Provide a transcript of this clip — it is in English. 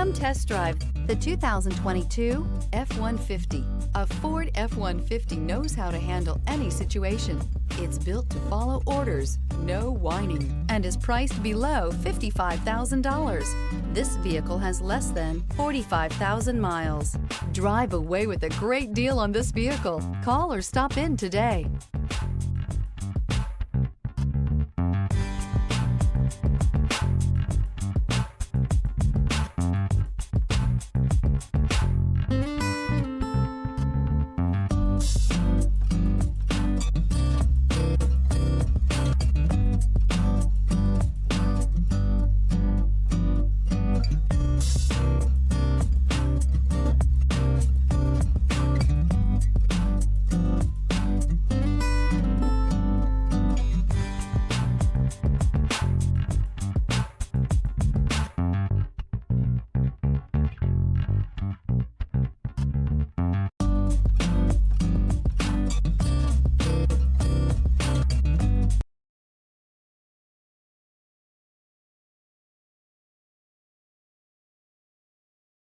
Come test drive the 2022 F-150. A Ford F-150 knows how to handle any situation. It's built to follow orders, no whining, and is priced below $55,000. This vehicle has less than 45,000 miles. Drive away with a great deal on this vehicle. Call or stop in today.